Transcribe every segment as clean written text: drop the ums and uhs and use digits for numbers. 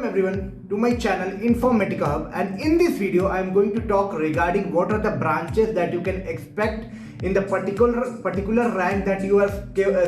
everyone to my channel Informatica Hub, and in this video I am going to talk regarding what are the branches that you can expect in the particular rank that you are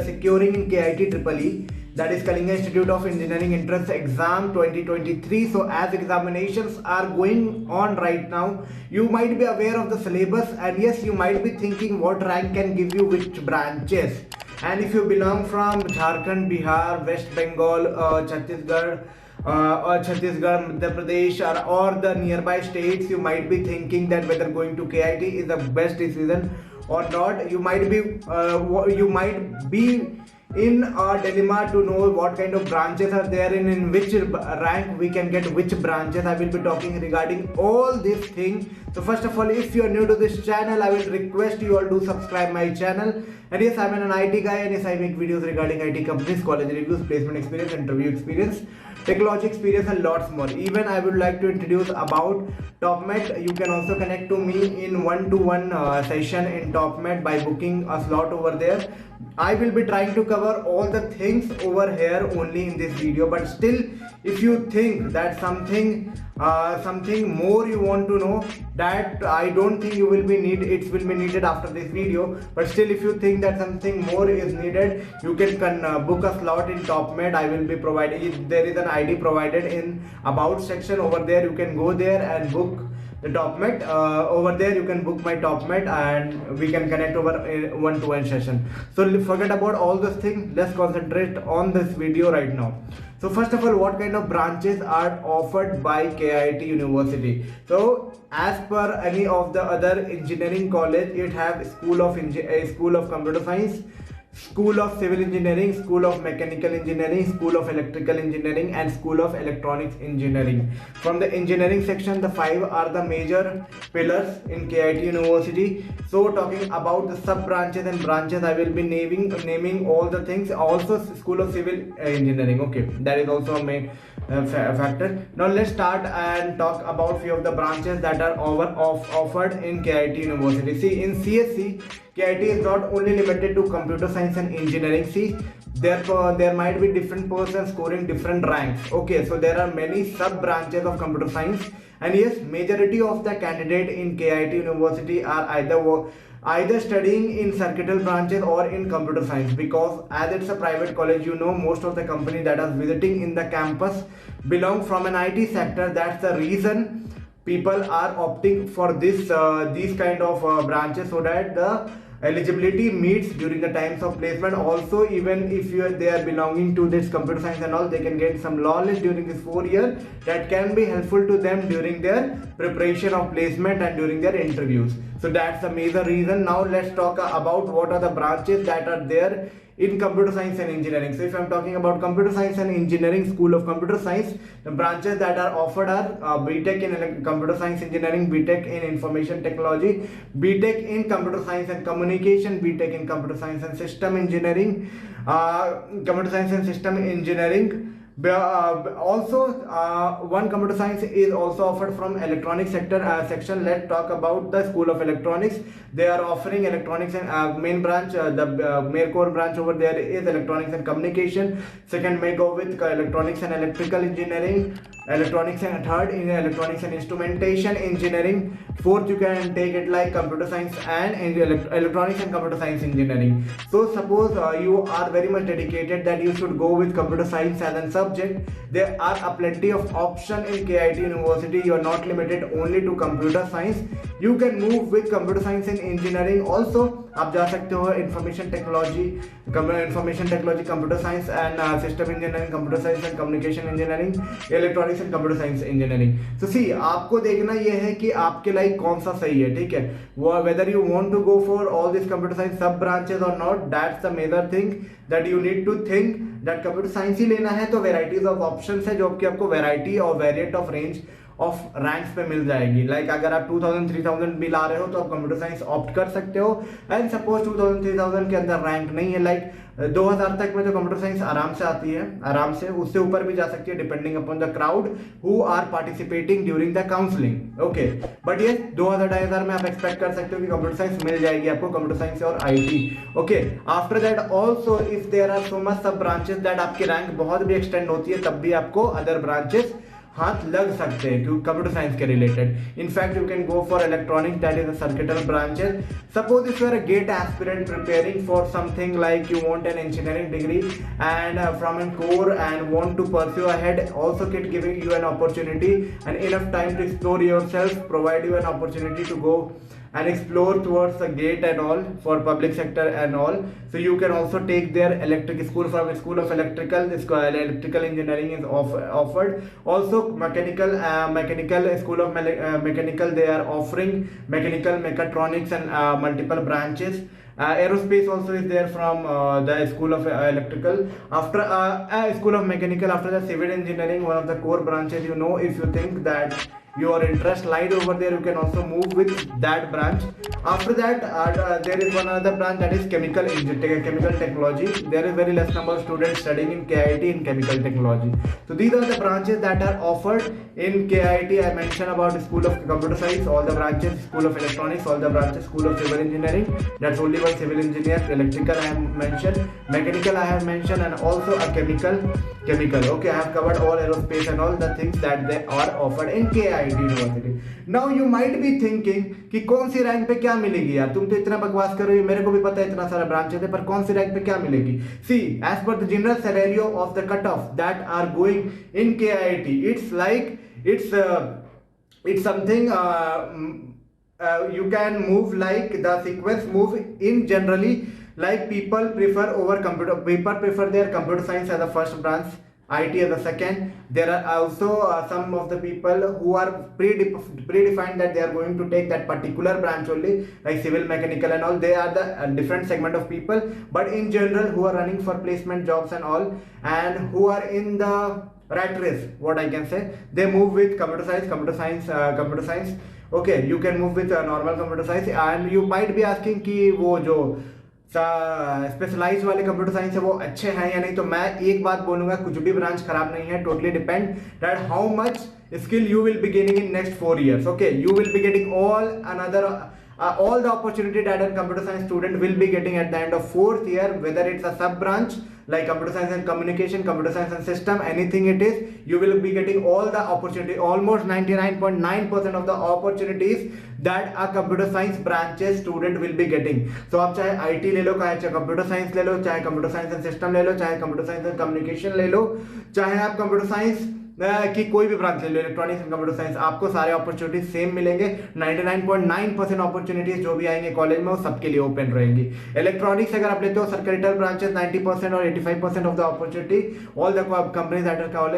securing in KIT EEE, that is Kalinga Institute of Engineering Entrance Exam 2023. So as examinations are going on right now, you might be aware of the syllabus, and yes, you might be thinking what rank can give you which branches. And if you belong from Jharkhand, Bihar, West Bengal, Chhattisgarh, Madhya Pradesh, or the nearby states, you might be thinking that whether going to KIT is the best decision or not. You might be in a dilemma to know what kind of branches are there and in which rank we can get which branches. I will be talking regarding all these things. So first of all, if you are new to this channel, I will request you all to subscribe my channel. And yes, I'm an IT guy, and yes, I make videos regarding IT companies, college reviews, placement experience, interview experience, technology experience, and lots more. Even I would like to introduce about TopMed. You can also connect to me in one-to-one session in TopMed by booking a slot over there. I will be trying to cover all the things over here only in this video, but still, if you think that something more you want to know, that I don't think it will be needed after this video, but still, if you think that something more is needed, you can book a slot in TopMed. I will be providing, there is an ID provided in about section over there. You can go there and book the TopMed. Over there you can book my TopMed and we can connect over a one-to-one session. So forget about all those things, let's concentrate on this video right now. So first of all, what kind of branches are offered by KIT University? So as per any of the other engineering college, it have School of Computer Science, School of Civil Engineering, School of Mechanical Engineering, School of Electrical Engineering, and School of Electronics Engineering. From the engineering section, the 5 are the major pillars in KIT University. So talking about the sub branches and branches, I will be naming all the things. Also School of Civil Engineering, okay, that is also a main factor. Now let's start and talk about few of the branches that are offered in KIT University. See, in CSC, KIT is not only limited to computer science and engineering. See, therefore there might be different persons scoring different ranks. Okay, so there are many sub branches of computer science, and yes, majority of the candidate in KIT University are either studying in circuital branches or in computer science, because as it's a private college, you know, most of the company that are visiting in the campus belong from an IT sector. That's the reason people are opting for these kind of branches, so that the eligibility meets during the times of placement. Also, even if they are belonging to this computer science and all, they can get some knowledge during this 4 year that can be helpful to them during their preparation of placement and during their interviews. So that's the major reason. Now let's talk about what are the branches that are there in computer science and engineering. So if I'm talking about computer science and engineering, School of Computer Science, the branches that are offered are BTech in computer science engineering, BTech in information technology, BTech in computer science and communication, BTech in computer science and system engineering, computer science and system engineering. Also one computer science is also offered from electronics sector section. Let's talk about the School of Electronics. They are offering electronics and main branch, the main core branch over there is electronics and communication. Second may go with electronics and electrical engineering, electronics, and third in electronics and instrumentation engineering. Fourth, you can take it like computer science and electronics and computer science engineering. So suppose you are very much dedicated that you should go with computer science as a subject, there are a plenty of option in KIT University. You are not limited only to computer science. You can move with computer science and engineering also. आप जा सकते हो information technology, computer science and system engineering, computer science and communication engineering, electronics and computer science engineering. So see, आपको देखना ये है कि आपके लाइक कौन सा सही है, ठीक है, whether you want to go for all these computer science sub branches or not. That's the major thing that you need to think, that computer science ही लेना है तो varieties of options है, जो कि आपको variety और variant of range of ranks पे मिल जाएगी. लाइक अगर आप 2000-3000 भी ला रहे हो तो आप कंप्यूटर साइंस ऑप्ट कर सकते हो. एंड सपोज 2000-3000 के अंदर रैंक नहीं है, लाइक 2000 तक में तो कंप्यूटर साइंस आराम से आती है, आराम से उससे ऊपर भी जा सकती है depending upon the crowd who are participating during the counselling. Okay, but ये 2000-2500 में आप एक्सपेक्ट कर सकते हो कि कंप्यूटर साइंस मिल जाएगी आपको, कंप्यूटर साइंस और IT. Okay, after that also if there are so much sub branches that आपकी रैंक बहुत भी एक्सटेंड होती है, तब भी आपको अदर ब्रांचेस हाथ लग सकते हैं क्योंकि कंप्यूटर साइंस के related. In fact you can go for electronics, that is a circuital branches. Suppose if you are a GATE aspirant preparing for something like you want an engineering degree and from a core and want to pursue ahead, also it giving you an opportunity and enough time to explore yourself, provide you an opportunity to go and explore towards the GATE and all for public sector and all. So you can also take their electric school, from school of electrical, this electrical engineering is offered. Also mechanical school of mechanical, they are offering mechanical, mechatronics and multiple branches. Aerospace also is there from the school of electrical. After school of mechanical, after the civil engineering, one of the core branches, you know, if you think that your interest lied over there, you can also move with that branch. After that there is one other branch, that is chemical technology. There is very less number of students studying in KIT in chemical technology. So these are the branches that are offered in KIT. I mentioned about school of computer science, all the branches, school of electronics, all the branches, school of civil engineering, that's only one civil engineer. Electrical I have mentioned, mechanical I have mentioned, and also a chemical. Okay, I have covered all aerospace and all the things that they are offered in KIT University. Now you might be thinking कि कौन सी rank पे क्या मिलेगी यार, तुम तो इतना बकवास कर रहे हो, मेरे को भी पता है इतना सारा ब्रांचेस है, पर कौन सी रैंक पे क्या मिलेगी? See, as per the general scenario of the cutoff that are going in KIT, it's like it's something you can move like the sequence move in generally, like people prefer their computer science as the first branch, IT as the second. There are also some of the people who are predefined that they are going to take that particular branch only, like civil, mechanical and all. They are the different segment of people, but in general who are running for placement jobs and all, and who are in the rat race, what I can say, they move with computer science. Okay, you can move with normal computer science. And you might be asking कि वो जो specialise वाले computer science है वो अच्छे हैं या नहीं, तो मैं एक बात बोलूंगा, कुछ भी ब्रांच खराब नहीं है, totally depend that how much skill you will be gaining in next 4 years. Okay, you will be getting all the opportunity that a computer science student will be getting at the end of 4th year, whether it's a sub branch like computer science and communication, computer science and system, anything it is, you will be getting all the opportunity, almost 99.9% of the opportunities that a computer science branches student will be getting. So आप चाहे IT ले लो, चाहे computer science ले लो, चाहे computer science and system ले लो, चाहे computer science and communication ले लो, चाहे आप computer science कि कोई भी ब्रांच ले लो, इलेक्ट्रॉनिक्स एंड कंप्यूटर साइंस, आपको सारे अपॉर्चुनिटीज सेम मिलेंगे। 99.9% अपॉर्चुनिटीज जो भी आएंगे कॉलेज में वो सबके लिए ओपन रहेंगी। इलेक्ट्रॉनिक्स अगर आप लेते हो सर्किटल ब्रांचेस 90% और 85% of the opportunity, all the companies that are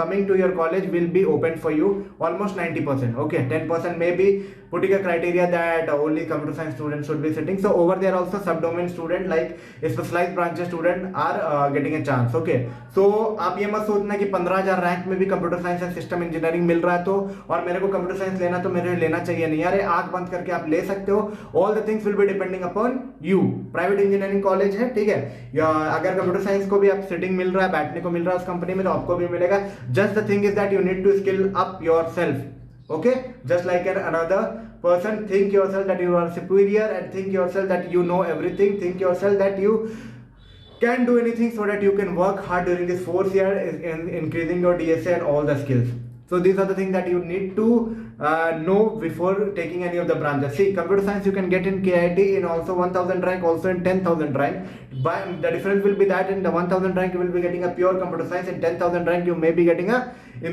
coming to your college will be open for you, almost 90%. Okay, 10% may be putting a criteria that only computer science students should be sitting. So over there also subdomain student like specialized branches student are getting a chance. Okay, so आप ये मत सोचना कि 15,000 rank में भी computer science and system engineering मिल रहा है तो, और मेरे को कंप्यूटर साइंस लेना तो मेरे लेना चाहिए नहीं। अरे आंख बंद करके आप ले सकते हो। All the things will be depending upon you. Private engineering college है, ठीक है, या अगर कंप्यूटर साइंस को भी आप सिटिंग मिल रहा है, बैठने को मिल रहा है उस कंपनी में, तो आपको भी मिलेगा। Just the thing is that you need to skill up your self. Okay, just like another person, think yourself that you are superior and think yourself that you know everything, think yourself that you can do anything, so that you can work hard during this 4th year in increasing your DSA and all the skills. So these are the things that you need to know before taking any of the branches. See, computer science you can get in KIT in also 1000 rank, also in 10,000 rank. But the difference will be that in the 1000 rank you will be getting a pure computer science, in 10,000 rank you may be getting a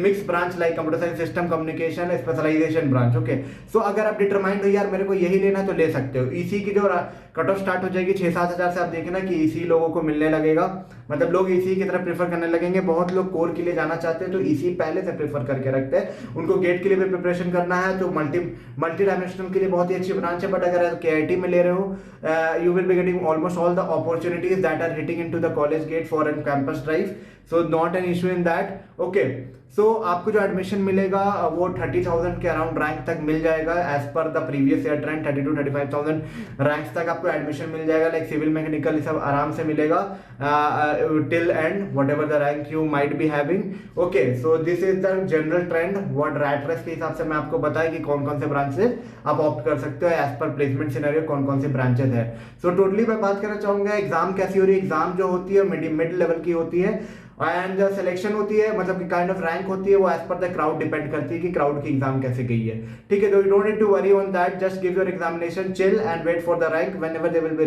mixed branch like computer science, system, communication, specialization branch. Okay, so अगर आप determined हो यार मेरे को यही लेना तो ले सकते हो। EC की जो कट ऑफ स्टार्ट हो जाएगी 6-7 हज़ार से, आप देखना कि EC लोगों को मिलने लगेगा, मतलब लोग EC की तरफ प्रेफर करने लगेंगे। बहुत लोग कोर के लिए जाना चाहते हैं तो EC पहले से प्रेफर करके रखते हैं, उनको गेट के लिए भी प्रिपरेशन करना है तो मल्टी डायमेंशनल के लिए बहुत ही अच्छी ब्रांच है। बट अगर आप KIT में ले रहे हो, you will be getting almost all the opportunities that are hitting into the college gate for an campus drive, so not an issue in that. Okay, so आपको जो एडमिशन मिलेगा वो 30,000 के अराउंड रैंक तक मिल जाएगा as per the previous year trend. 32-35,000 ranks तक आपको admission मिल जाएगा, लाइक सिविल मैकेनिकल सब आराम से मिलेगा till and whatever the rank you might be having. Okay, so this is the general trend what rat race के हिसाब से मैं आपको बताया कि कौन कौन से ब्रांचेस आप ऑप्ट कर सकते हो एज पर प्लेसमेंट सिनेरियो, कौन कौन से ब्रांचेस है. सो टोटली मैं बात करना चाहूंगा एग्जाम कैसी हो रही है. एग्जाम जो होती है मिड लेवल की होती है एंड जो सिलेक्शन होती है मतलब कि काइंड ऑफ रैंक होती है वो as per the crowd depend करती है कि क्राउड की एग्जाम कैसे गई है, ठीक है। तो you don't need to worry on that, just give your examination, chill and wait for the rank. Whenever they will be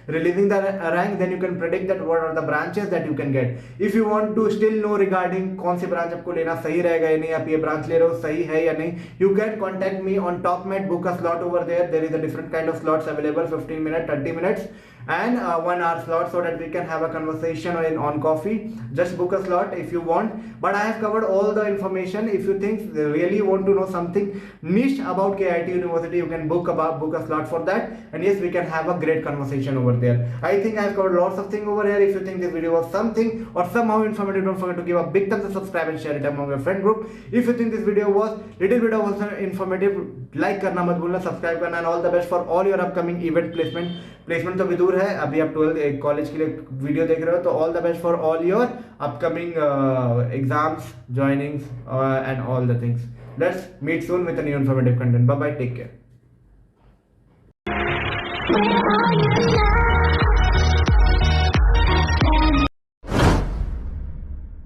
releasing the rank, then you can predict that what are the branches that you can get। if you want to still know regarding कौन सी branch आपको लेना सही रहेगा या नहीं, आप ये branch ले रहे हो सही है या नहीं, you can contact me on TopMed, book a slot over there। there is a different kind of slots available, 15 minutes, 30 minutes and 1 hour slot, so that we can have a conversation on coffee। just book a slot if you want, but I have covered all the information। if you think really want to know something niche about KIT University, you can book a slot for that, and yes, we can have a great conversation over there। I think I have covered lots of things over here। if you think this video was something or somehow informative, don't forget to give a big thumbs up, subscribe and share it among your friend group। if you think this video was little bit of also informative, like करना मत भूलना, subscribe करना, and all the best for all your upcoming event placement तो भी दूर है, अभी आप 12 कॉलेज के लिए वीडियो देख रहे हो, तो all the best for all your upcoming exams, joinings and all the things. Let's meet soon with a new informative content. Bye bye, take care.